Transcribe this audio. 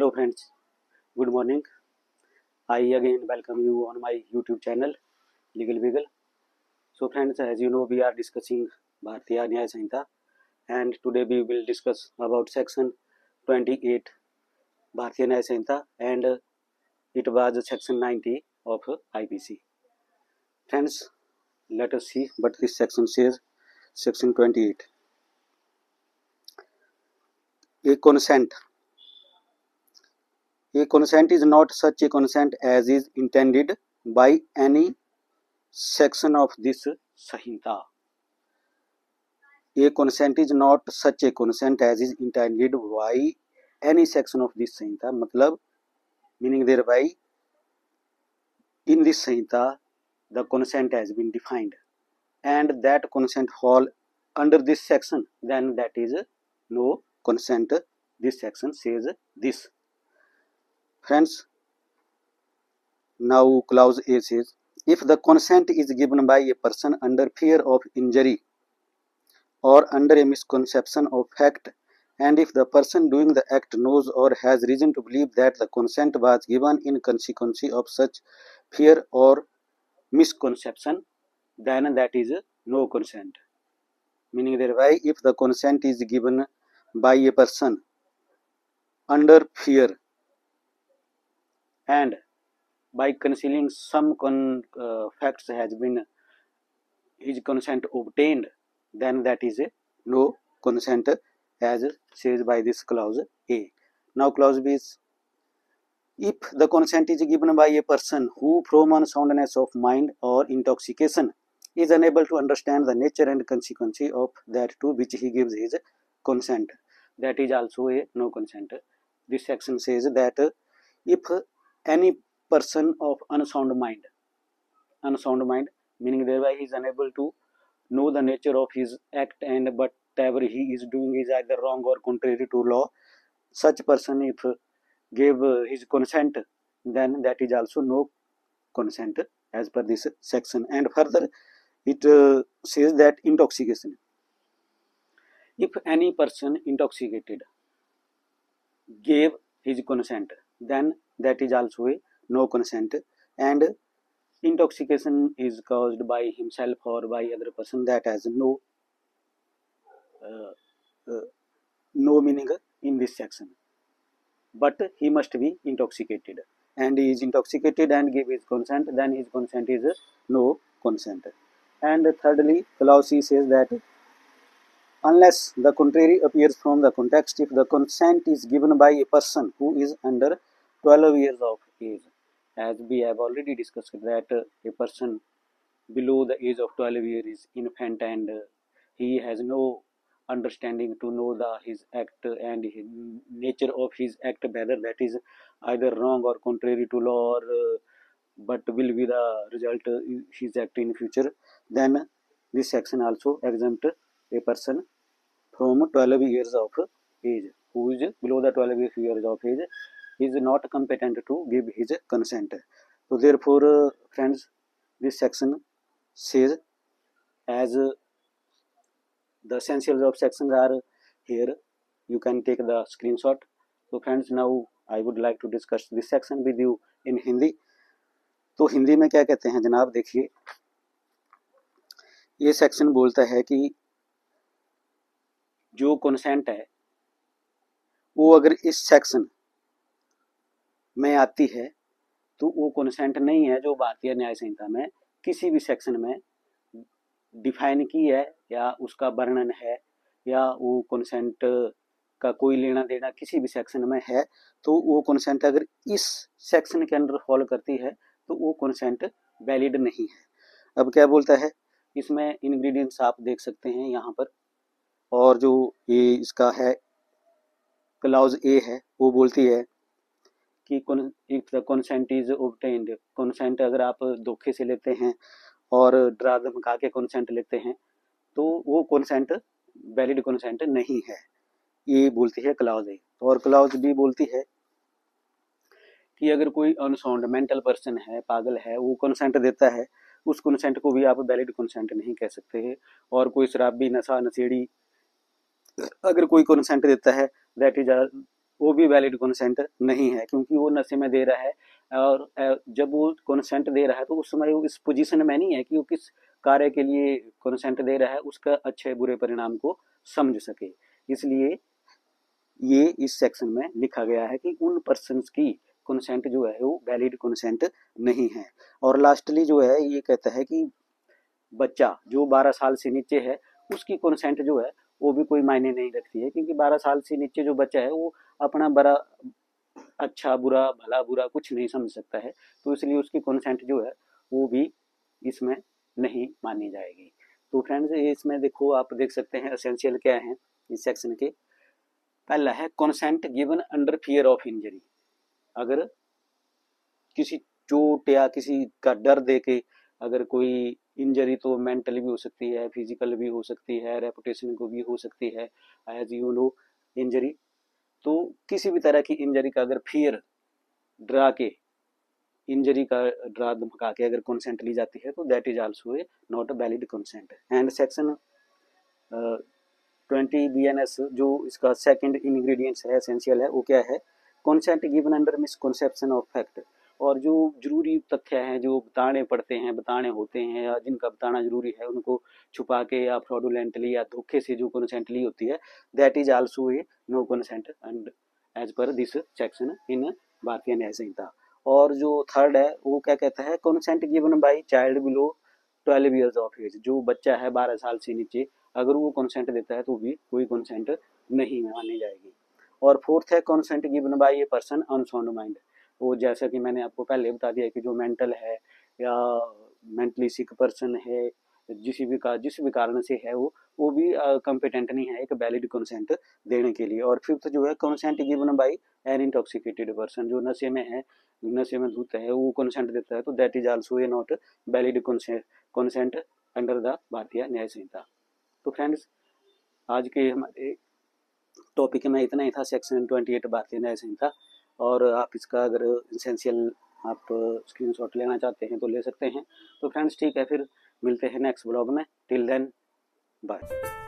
Hello friends, good morning. I again welcome you on my YouTube channel Legal Wiggle. So friends, as you know, we are discussing Bharatiya Nyaya Samhita, and today we will discuss about section 28 Bharatiya Nyaya Samhita, and it was section 90 of IPC. Friends, let us see what this section says. Section 28. A consent. A consent is not such a consent as is intended by any section of this Samhita. A consent is not such a consent as is intended by any section of this Samhita. मतलब meaning thereby in this Samhita the consent has been defined and that consent fall under this section, then that is no consent. This section says this. Friends, now clause A says, if the consent is given by a person under fear of injury or under a misconception of fact, and if the person doing the act knows or has reason to believe that the consent was given in consequence of such fear or misconception, then that is no consent. Meaning thereby, if the consent is given by a person under fear and by concealing some facts has been his consent obtained, then that is a no consent as says by this clause A. Now clause B is, if the consent is given by a person who from unsoundness of mind or intoxication is unable to understand the nature and consequence of that to which he gives his consent, that is also a no consent. This section says that if any person of unsound mind meaning thereby he is unable to know the nature of his act and whatever he is doing is either wrong or contrary to law, such person if gave his consent, then that is also no consent as per this section. And further it says that intoxication, if any person intoxicated gave his consent, then that is also a no consent. And intoxication is caused by himself or by other person, that has no meaning in this section, but he must be intoxicated, and he is intoxicated and give his consent, then his consent is no consent. And thirdly, clause C says that unless the contrary appears from the context, if the consent is given by a person who is under 12 years of age, as we have already discussed that a person below the age of 12 years is infant and he has no understanding to know his act and his nature of his act, whether that is either wrong or contrary to law or but will be the result his act in future, then this section also exempt a person from 12 years of age who is below the 12 years of age is not competent to give his consent. So therefore friends, this section says, as the essentials of sections are here, you can take the screenshot. So friends, now I would like to discuss this section with you in Hindi. तो हिंदी में क्या कहते हैं जनाब, देखिए ये section बोलता है कि जो कंसेंट है वो अगर इस सेक्शन में आती है तो वो कंसेंट नहीं है जो भारतीय न्याय संहिता में किसी भी सेक्शन में डिफाइन की है या उसका वर्णन है या वो कंसेंट का कोई लेना देना किसी भी सेक्शन में है, तो वो कंसेंट अगर इस सेक्शन के अंदर फॉलो करती है तो वो कंसेंट वैलिड नहीं है। अब क्या बोलता है, इसमें इंग्रेडिएंट्स आप देख सकते हैं यहाँ पर, और जो ये इसका है क्लाउज ए है वो बोलती है कि if the consent is obtained, consent अगर आप धोखे से लेते हैं और डरा धमका के कंसेंट लेते हैं तो वो कंसेंट वैलिड कंसेंट नहीं है, ये बोलती है क्लाउज ए। और क्लाउज बी बोलती है कि अगर कोई अनसाउंड मेंटल पर्सन है, पागल है, वो कंसेंट देता है, उस कंसेंट को भी आप वैलिड कंसेंट नहीं कह सकते हैं। और कोई शराबी, नशा नशेड़ी अगर कोई कंसेंट देता है, दैट इज वो भी वैलिड कंसेंट नहीं है, क्योंकि वो नशे में दे रहा है। और जब वो कंसेंट दे रहा है तो उस समय वो इस पोजीशन में नहीं है कि वो किस कार्य के लिए कंसेंट दे रहा है, उसका अच्छे बुरे परिणाम को समझ सके। इसलिए ये इस सेक्शन में लिखा गया है कि उन पर्सन्स की कंसेंट जो है वो वैलिड कंसेंट नहीं है। और लास्टली जो है ये कहता है कि बच्चा जो 12 साल से नीचे है उसकी कंसेंट जो है वो भी कोई मायने नहीं रखती है, क्योंकि 12 साल से नीचे जो बच्चा है वो अपना बड़ा अच्छा बुरा भला बुरा कुछ नहीं समझ सकता है, तो इसलिए उसकी कंसेंट जो है वो भी इसमें नहीं मानी जाएगी। तो फ्रेंड्स इसमें देखो, आप देख सकते हैं एसेंशियल क्या है इस सेक्शन के। पहला है consent given under fear of injury. अगर किसी चोट या किसी का डर दे के अगर कोई इंजरी, तो मेंटली भी हो सकती है, फिजिकल भी हो सकती है, रेपुटेशन को भी हो सकती है, एज यू नो इंजरी। तो किसी भी तरह की इंजरी का अगर फियर डरा के इंजरी का डरा धमका के अगर कंसेंट ली जाती है तो that is also A not a valid consent. And section 20 BNS जो इसका सेकंड इंग्रेडिएंट्स है, एसेंशियल है, वो क्या है? Consent given under misconception of fact. और जो जरूरी तथ्य हैं जो बताने पड़ते हैं, बताने होते हैं, या जिनका बताना जरूरी है उनको छुपा के या फ्रॉडुलेंटली या धोखे से जो कंसेंट ली होती है, that is also a no consent and as per this section in Bharatiya Nyaya संहिता। और जो थर्ड है वो क्या कहता है? Consent given by child below 12 years of age. जो बच्चा है 12 साल से नीचे, अगर वो कंसेंट देता है तो भी कोई कंसेंट नहीं मानी जाएगी। और फोर्थ है consent given bye a person on sound mind. वो जैसा कि मैंने आपको पहले बता दिया कि जो मेंटल है या मेंटली सिक पर्सन है, जिस भी कारण से है वो भी कॉम्पिटेंट नहीं है एक वैलिड कंसेंट देने के लिए। और फिफ्थ जो है consent given by an intoxicated person. जो नशे में है, नशे में धुत है, वो कंसेंट देता है तो that is also A not valid consent under the भारतीय न्याय संहिता। तो फ्रेंड्स आज के हमारे टॉपिक में इतना ही था, सेक्शन 28 भारतीय न्याय संहिता। और आप इसका अगर एसेंशियल आप स्क्रीनशॉट लेना चाहते हैं तो ले सकते हैं। तो फ्रेंड्स ठीक है, फिर मिलते हैं नेक्स्ट ब्लॉग में। Till then bye.